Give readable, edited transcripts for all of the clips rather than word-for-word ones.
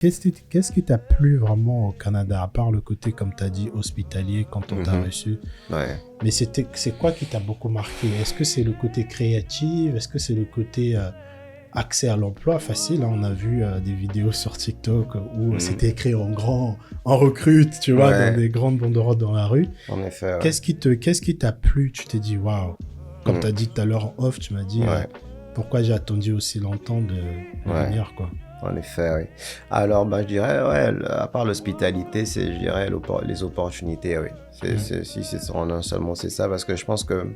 Qu'est-ce qui t'a plu vraiment au Canada, à part le côté, comme tu as dit, hospitalier quand on t'a Mhm. reçu? Ouais. Mais c'est quoi qui t'a beaucoup marqué? Est-ce que c'est le côté créatif? Est-ce que c'est le côté accès à l'emploi facile, hein? On a vu des vidéos sur TikTok où Mhm. c'était écrit en grand, en recrute, tu vois, dans Ouais, des grandes banderoles dans la rue. en effet, ouais. Qu'est-ce qui t'a plu? Tu t'es dit, waouh. Comme tu Mhm. as dit tout à l'heure en off, tu m'as dit, Ouais, pourquoi j'ai attendu aussi longtemps de ouais, venir, quoi. en effet, oui. Alors, je dirais, ouais, à part l'hospitalité, c'est, je dirais, les opportunités, oui. Mm. Si c'est en un seul mot, c'est ça, parce que je pense que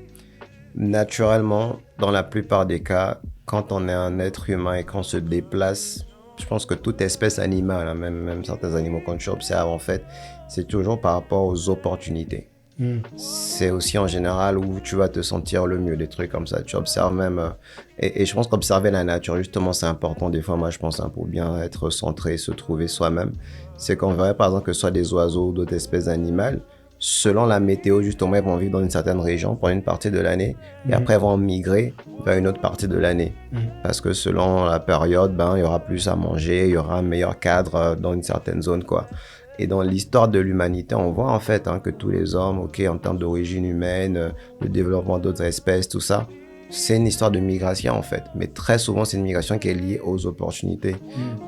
naturellement, dans la plupart des cas, quand on est un être humain et qu'on se déplace, je pense que toute espèce animale, hein, même certains animaux quand tu observes, en fait, c'est toujours par rapport aux opportunités. Mm. C'est aussi en général où tu vas te sentir le mieux, des trucs comme ça. Tu observes même. Et je pense qu'observer la nature, justement, c'est important. Des fois, moi, je pense, hein, pour bien être centré, se trouver soi-même. C'est qu'on verrait, par exemple, que ce soit des oiseaux ou d'autres espèces animales, selon la météo, justement, ils vont vivre dans une certaine région pendant une partie de l'année. Et Mm. après, ils vont migrer vers une autre partie de l'année. Mm. Parce que selon la période, il y aura plus à manger, il y aura un meilleur cadre dans une certaine zone, quoi. Et dans l'histoire de l'humanité, on voit en fait, hein, que tous les hommes, ok, en termes d'origine humaine, le développement d'autres espèces, tout ça, c'est une histoire de migration en fait. Mais très souvent, c'est une migration qui est liée aux opportunités.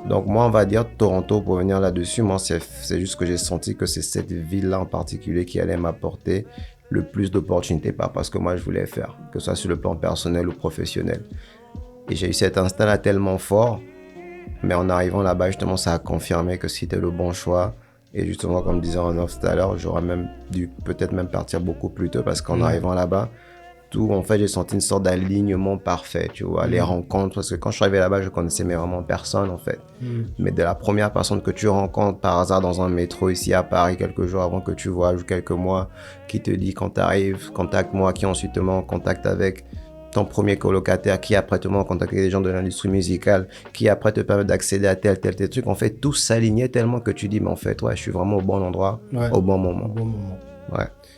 Mm. Donc moi, on va dire Toronto, pour venir là-dessus, moi, c'est juste que j'ai senti que c'est cette ville-là en particulier qui allait m'apporter le plus d'opportunités, pas parce que moi, je voulais faire, que ce soit sur le plan personnel ou professionnel. Et j'ai eu cet instinct-là tellement fort, mais en arrivant là-bas, justement, ça a confirmé que c'était le bon choix. Et justement, comme disait en off tout à l'heure, j'aurais même dû peut-être même partir beaucoup plus tôt parce qu'en Ouais. arrivant là-bas, tout, en fait, j'ai senti une sorte d'alignement parfait, tu vois, les Mm. rencontres. Parce que quand je suis arrivé là-bas, je connaissais mais vraiment personne, en fait. Mm. Mais de la première personne que tu rencontres par hasard dans un métro ici à Paris, quelques jours avant que tu voyages ou quelques mois, qui te dit quand tu arrives, contacte-moi, qui ensuite te met en contact avec ton premier colocataire, qui après te met en contact avec des gens de l'industrie musicale, qui après te permet d'accéder à tel truc. En fait, tout s'alignait tellement que tu dis, mais en fait, ouais, je suis vraiment au bon endroit, Ouais. au bon Au moment. bon moment. Ouais.